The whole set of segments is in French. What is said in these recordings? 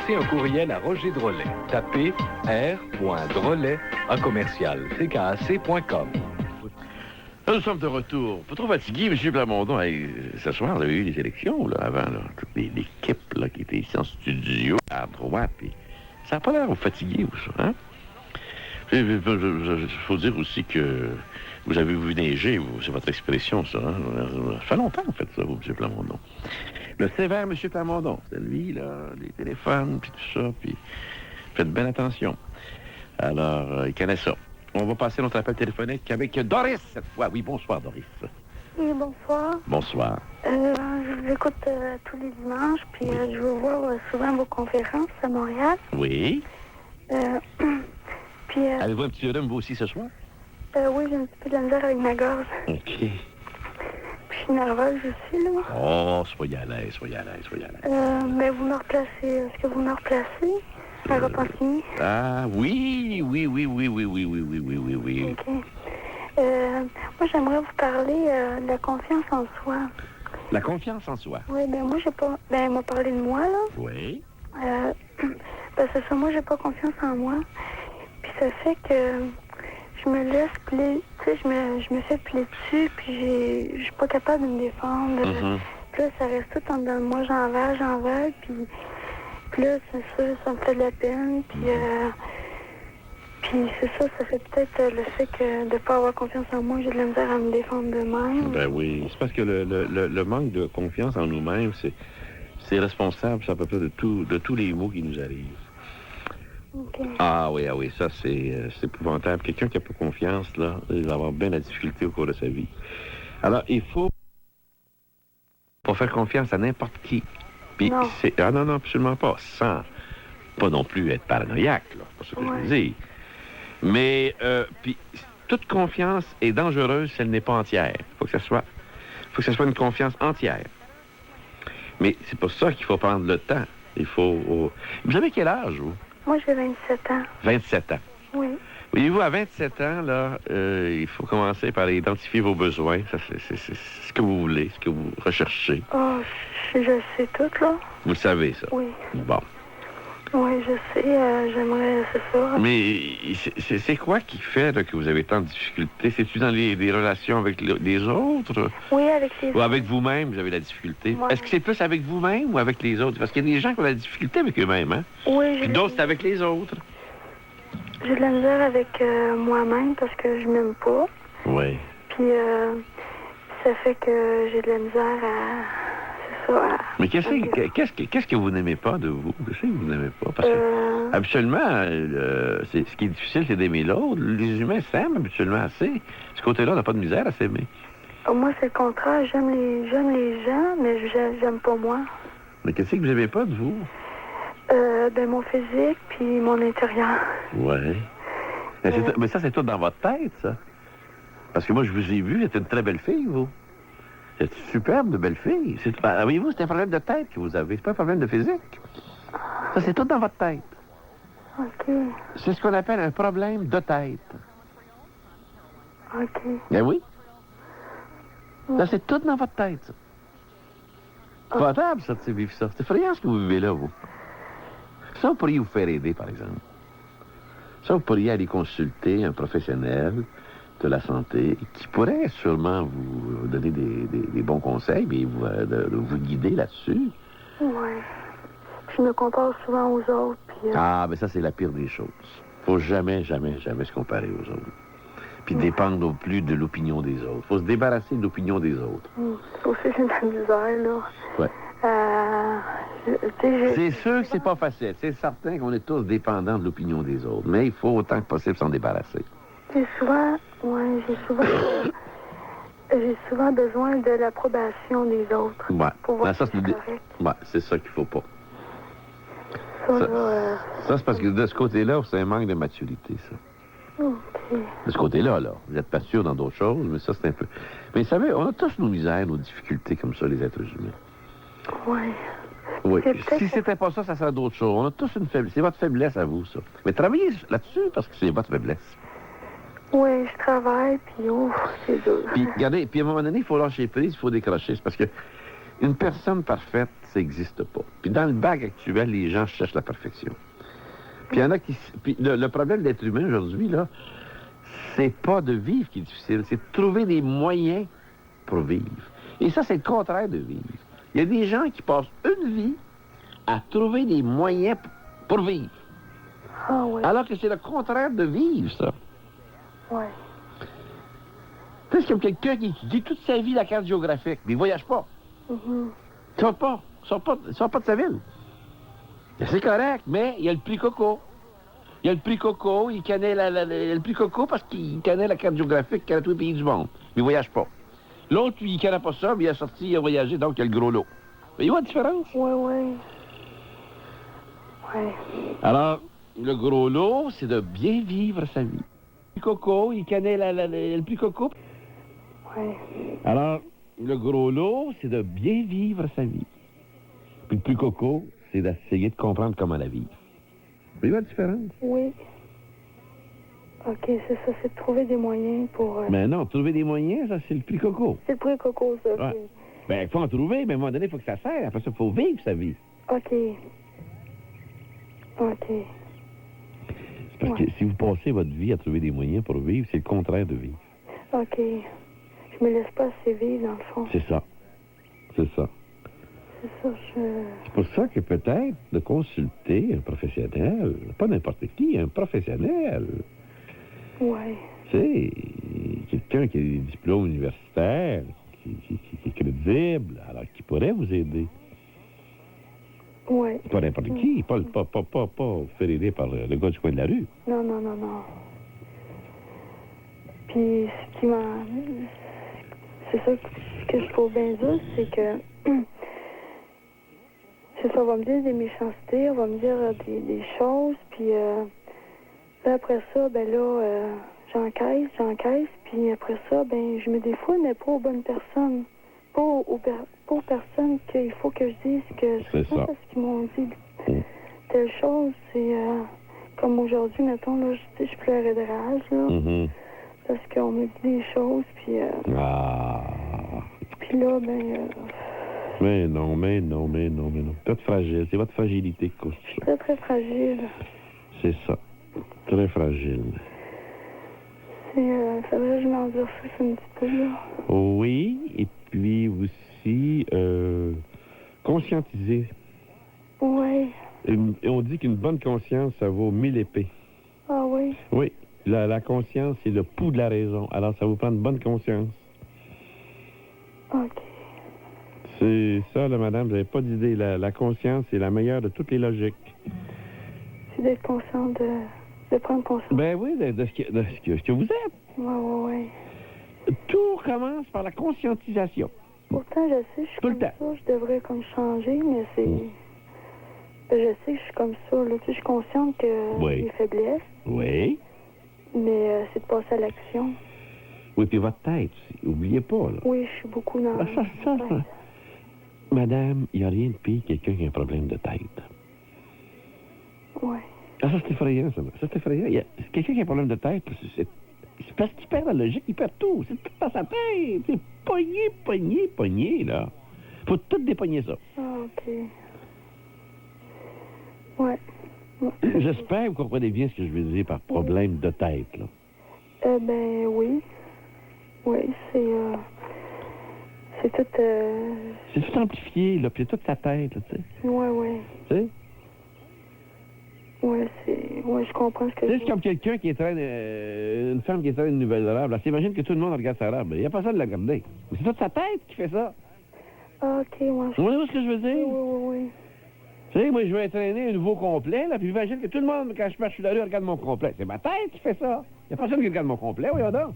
adresser un courriel à Roger Drolet. Tapez r.drolet@ckac.com. Nous sommes de retour. Pas trop fatigué, M. Plamondon. Hey, ce soir, on avait eu les élections, là, avant, là. Toute l'équipe, là, qui était ici en studio, à droite, puis ça n'a pas l'air fatigué, ou ça, hein? Il faut dire aussi que vous avez vu neiger, c'est votre expression, ça, hein? Ça fait longtemps, en fait, ça, vous, M. Plamondon. Le sévère M. Plamondon, c'est lui, là, les téléphones, puis tout ça, puis faites bien attention. Alors, il connaît ça. On va passer notre appel téléphonique avec Doris, cette fois. Oui, bonsoir, Doris. Oui, bonsoir. Bonsoir. Je vous écoute tous les dimanches, puis je veux voir souvent vos conférences à Montréal. Oui. Puis... Avez-vous un petit rhume, vous aussi, ce soir? Oui, j'ai un petit peu de la misère avec ma gorge. OK. Puis je suis nerveuse aussi, là. Oh, soyez à l'aise, soyez à l'aise, soyez à l'aise. Mais vous me replacez. Est-ce que vous me replacez à Repentigny? Ah, oui. OK. Moi, j'aimerais vous parler de la confiance en soi. La confiance en soi. Oui, ben moi, j'ai pas... Ben, elle m'a parlé de moi, là. Oui. Parce que ça, moi, j'ai pas confiance en moi. Puis ça fait que je me laisse plier, tu sais, je me fais plier dessus, puis je suis pas capable de me défendre. Puis là, ça reste tout en dedans de moi, j'en vale, puis là, c'est sûr, ça me fait de la peine, puis c'est ça fait peut-être le fait que de pas avoir confiance en moi, j'ai de la misère à me défendre de même. Ben oui, c'est parce que le manque de confiance en nous-mêmes, c'est responsable, ça, à peu près de tous les maux qui nous arrivent. Okay. Ah oui, ça, c'est épouvantable. Quelqu'un qui n'a pas confiance, là, il va avoir bien la difficulté au cours de sa vie. Alors, il faut pas faire confiance à n'importe qui. Puis non. Non, absolument pas. Sans pas non plus être paranoïaque, là. C'est pas ce que je veux dire. Mais, puis, toute confiance est dangereuse si elle n'est pas entière. Il faut que ce soit une confiance entière. Mais c'est pour ça qu'il faut prendre le temps. Il faut... Vous avez quel âge, vous? Moi, j'ai 27 ans. 27 ans. Oui. Voyez-vous, à 27 ans, là, il faut commencer par identifier vos besoins. Ça, c'est ce que vous voulez, ce que vous recherchez. Oh, je sais tout, là. Vous le savez, ça? Oui. Bon. Oui, je sais. J'aimerais, c'est ça. Mais c'est quoi qui fait là, que vous avez tant de difficultés? C'est-tu dans les relations avec les autres? Oui, avec les autres. Ou avec vous-même, vous avez la difficulté? Moi. Est-ce que c'est plus avec vous-même ou avec les autres? Parce qu'il y a des gens qui ont la difficulté avec eux-mêmes, hein? Oui, puis d'autres, c'est avec les autres. J'ai de la misère avec moi-même parce que je m'aime pas. Oui. Puis ça fait que j'ai de la misère à... C'est ça, Mais qu'est-ce que vous n'aimez pas de vous? Qu'est-ce que vous n'aimez pas? Parce que, habituellement, ce qui est difficile, c'est d'aimer l'autre. Les humains s'aiment habituellement assez. Ce côté-là, on n'a pas de misère à s'aimer. Moi, c'est le contraire. J'aime les gens, mais j'aime pas moi. Mais qu'est-ce que vous n'aimez pas de vous? Ben, mon physique, puis mon intérieur. Oui. Mais ça, c'est tout dans votre tête, ça. Parce que moi, je vous ai vu, vous êtes une très belle fille, vous. Vous êtes superbe de belle fille. Voyez-vous, c'est un problème de tête que vous avez. C'est pas un problème de physique. Ça, c'est tout dans votre tête. OK. C'est ce qu'on appelle un problème de tête. OK. Ben oui. Ça, c'est tout dans votre tête, ça. C'est potable, ça, de vivre ça. C'est effrayant ce que vous vivez là, vous. Ça, vous pourriez vous faire aider, par exemple. Ça, vous pourriez aller consulter un professionnel de la santé qui pourrait sûrement vous donner des bons conseils et vous guider là-dessus. Oui. Je me compare souvent aux autres. Puis, ben ça, c'est la pire des choses. Faut jamais, jamais, jamais se comparer aux autres. Puis dépendre non plus de l'opinion des autres. Faut se débarrasser de l'opinion des autres. Ça aussi, j'ai de la misère, là. Ouais. C'est sûr que c'est pas facile. C'est certain qu'on est tous dépendants de l'opinion des autres. Mais il faut autant que possible s'en débarrasser. J'ai souvent besoin de l'approbation des autres. Ouais. Pour voir ça, si c'est correct. Ouais, c'est ça qu'il faut pas. Ça, c'est parce que de ce côté-là, c'est un manque de maturité, ça. OK. De ce côté-là, là. Vous êtes mature dans d'autres choses, mais ça, c'est un peu... Mais vous savez, on a tous nos misères, nos difficultés comme ça, les êtres humains. Oui. Oui. Si c'était pas ça, ça serait d'autres choses. On a tous une faiblesse. C'est votre faiblesse à vous, ça. Mais travaillez là-dessus parce que c'est votre faiblesse. Oui, je travaille, puis c'est dur. Puis, regardez, puis à un moment donné, il faut lâcher prise, il faut décrocher. C'est parce que Une personne parfaite, ça n'existe pas. Puis dans le bac actuel, les gens cherchent la perfection. Puis il y en a qui... Puis le problème d'être humain aujourd'hui, là, c'est pas de vivre qui est difficile, c'est de trouver des moyens pour vivre. Et ça, c'est le contraire de vivre. Il y a des gens qui passent une vie à trouver des moyens pour vivre. Ah oui. Alors que c'est le contraire de vivre, ça. Ouais. Tu sais, c'est comme quelqu'un qui dit toute sa vie la carte géographique, mais il voyage pas. Mhm. Il sort pas. Il sort pas de sa ville. C'est correct, mais il y a le prix Coco. Il y a le prix Coco, il connaît le prix Coco parce qu'il connaît la carte géographique qu'il a tous les pays du monde. Mais il voyage pas. L'autre, lui, il connaît pas ça, mais il a sorti, il a voyagé, donc il a le gros lot. Mais il voit la différence? Ouais, ouais. Ouais. Alors, le gros lot, c'est de bien vivre sa vie. Le prix Coco, il connaît le prix Coco. Ouais. Alors, le gros lot, c'est de bien vivre sa vie. Puis le plus coco, c'est d'essayer de comprendre comment la vivre. Vous voyez la différence? Oui. OK, c'est ça, c'est de trouver des moyens pour... Mais non, trouver des moyens, ça, c'est le plus coco. C'est le prix Coco, ça. Ouais. Ben, il faut en trouver, mais à un moment donné, il faut que ça serve. Après ça, il faut vivre sa vie. OK. OK. C'est parce que Ouais. si vous passez votre vie à trouver des moyens pour vivre, c'est le contraire de vivre. OK. Je me laisse pas assez vivre, dans le fond. C'est ça. C'est ça. C'est ça, C'est pour ça que peut-être de consulter un professionnel, pas n'importe qui, un professionnel. Ouais. Tu sais, quelqu'un qui a des diplômes universitaires, qui est crédible, alors qui pourrait vous aider. Ouais. Pas n'importe qui, pas fait aider par le gars du coin de la rue. Non, non, non, non. Puis, ce qui m'a... C'est ça que je trouve bien dur, c'est que... c'est ça, on va me dire des méchancetés, on va me dire des choses, puis là, après ça, ben là, j'encaisse, puis après ça, ben, je me défoule, mais pas aux bonnes personnes. Pas aux personnes qu'il faut que je dise que C'est ça. parce qu'ils m'ont dit telle chose, c'est comme aujourd'hui, mettons, là, je pleurais de rage, là, Mhm. parce qu'on me dit des choses, puis Ah. là, ben, Mais non. Peut-être fragile. C'est votre fragilité qui cause ça. très, très fragile. C'est ça. Très fragile. C'est, faudrait que je m'endurcisse un petit peu, là. Oui, et puis aussi, conscientiser. Ouais. On dit qu'une bonne conscience, ça vaut 1000 épées. Ah oui. Oui, la conscience, c'est le pouls de la raison. Alors, ça vous prend une bonne conscience. OK. C'est ça, là, madame, vous n'avez pas d'idée. La conscience, c'est la meilleure de toutes les logiques. C'est d'être conscient de prendre conscience. Ben oui, de ce que vous êtes. Ouais. Tout commence par la conscientisation. Pourtant, je sais que je suis Tout le comme temps. ça, je devrais comme changer, mais c'est... Je sais que je suis comme ça, là. Tu sais, je suis consciente que Oui. j'ai des faiblesses, Oui. mais c'est de passer à l'action. Oui, puis votre tête, oubliez pas, là. Oui, je suis beaucoup dans... Ah, ça. Ouais. Madame, il n'y a rien de pire que quelqu'un qui a un problème de tête. Ouais. Ah, ça, c'est effrayant, ça. Ça, c'est effrayant. Quelqu'un qui a un problème de tête, c'est parce qu'il perd la logique, il perd tout. C'est tout dans sa tête. C'est pogné, là. Faut tout dépogner ça. Ah, OK. Ouais. J'espère que vous comprenez bien ce que je veux dire par problème de tête, là. Ben oui. Oui, c'est tout... C'est tout amplifié, là, puis c'est toute sa tête, là, tu sais. Ouais. Tu sais? Ouais, ouais, je comprends ce que Tu sais, je c'est comme quelqu'un qui traîne, une femme qui traîne une nouvelle robe. Elle s'imagine que tout le monde regarde sa robe. Il n'y a pas ça de la regarder. Mais c'est toute sa tête qui fait ça. Ah, OK, ouais. Vous voyez ce que je veux dire? Oui. Tu sais, moi, je vais traîner un nouveau complet, là, puis j'imagine que tout le monde, quand je marche sur la rue, regarde mon complet. C'est ma tête qui fait ça. Il n'y a personne qui regarde mon complet, voyons donc.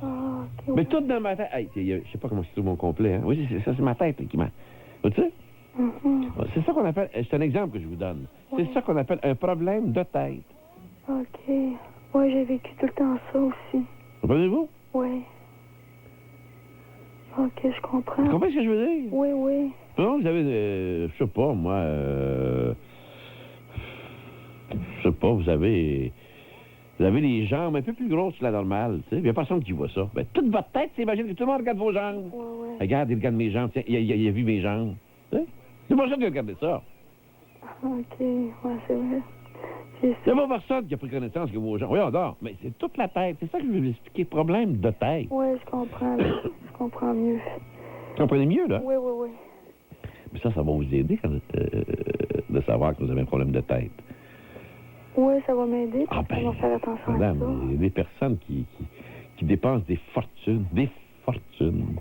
Ah, OK. Mais tout dans ma tête. Hey, je sais pas comment se trouve mon complet, hein. Oui, ça, c'est ma tête, là, qui m'a. Tu sais? Mhm. C'est ça qu'on appelle. C'est un exemple que je vous donne. C'est ça qu'on appelle un problème de tête. OK. Ouais, j'ai vécu tout le temps ça aussi. Comprenez-vous? Ouais. OK, je comprends. Vous comprenez ce que je veux dire? Oui. Non, vous avez, je sais pas, moi, je sais pas, vous avez Vous avez les jambes un peu plus grosses que la normale, tu sais. Il n'y a personne qui voit ça. Ben, toute votre tête, s'imagine que tout le monde regarde vos jambes. Ouais. Regarde, il regarde mes jambes. Tiens, il a vu mes jambes. Tu sais? C'est pas ça de regarder ça. OK, ouais, c'est vrai. J'ai Il n'y a pas personne qui a pris connaissance que vos jambes. Oui, on dort. Mais c'est toute la tête. C'est ça que je veux vous expliquer. Problème de tête. Ouais, je comprends. Là. Je comprends mieux. Vous comprenez mieux, là? Oui. Mais ça va vous aider de savoir que vous avez un problème de tête. Oui, ça va m'aider. Ah Ça va faire attention à ça. madame, il y a des personnes qui dépensent des fortunes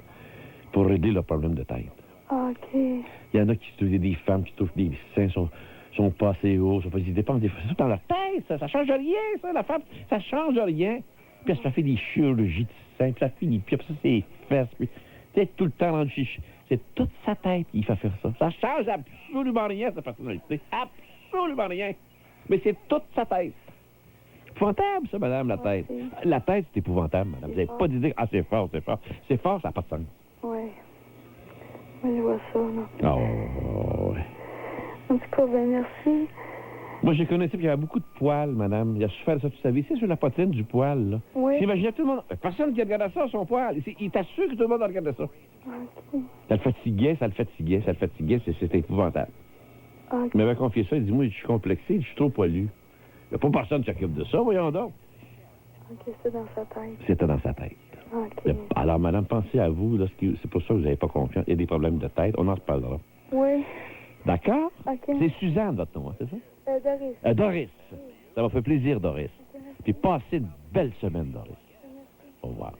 pour régler leur problème de tête. Ah, OK. Il y en a qui des femmes qui touchent des seins, sont pas assez hauts, ils dépensent des fortunes dans leur tête, ça change rien, ça, la femme, ça change rien. Puis ça fait des chirurgies de seins, puis ça finit, puis après ça, c'est les fesses, puis c'est tout le temps dans le chichi. C'est toute sa tête qui fait faire ça. Ça change absolument rien, sa personnalité. Absolument rien. Mais c'est toute sa tête. Épouvantable, ça, madame, la tête. La tête, c'est épouvantable, madame. Vous n'avez pas d'idée. Ah, c'est fort, c'est fort. C'est fort, ça n'a pas de sens. Oui. Oui, je vois ça, là. Oh, ouais. En tout cas, ben merci. Moi, j'ai connu un type qui avait beaucoup de poils, madame. Il a souffert de ça toute sa vie. C'est sur la poitrine du poil, là. Oui. Imaginez tout le monde. Personne qui regarde ça, son poil. Il t'assure que tout le monde regarde ça. OK. Ça le fatiguait. C'était épouvantable. OK. Il m'avait confié ça. Il dit, moi, je suis complexé, je suis trop poilu. Il n'y a pas personne qui s'occupe de ça, voyons donc. OK, c'est dans sa tête. C'était dans sa tête. OK. Alors, madame, pensez à vous. C'est pour ça que vous n'avez pas confiance. Il y a des problèmes de tête. On en reparlera. Oui. D'accord? OK. C'est Suzanne, votre nom, hein, c'est ça? Doris. Doris. Ça m'a fait plaisir, Doris. Puis passez une belle semaine, Doris. Au revoir.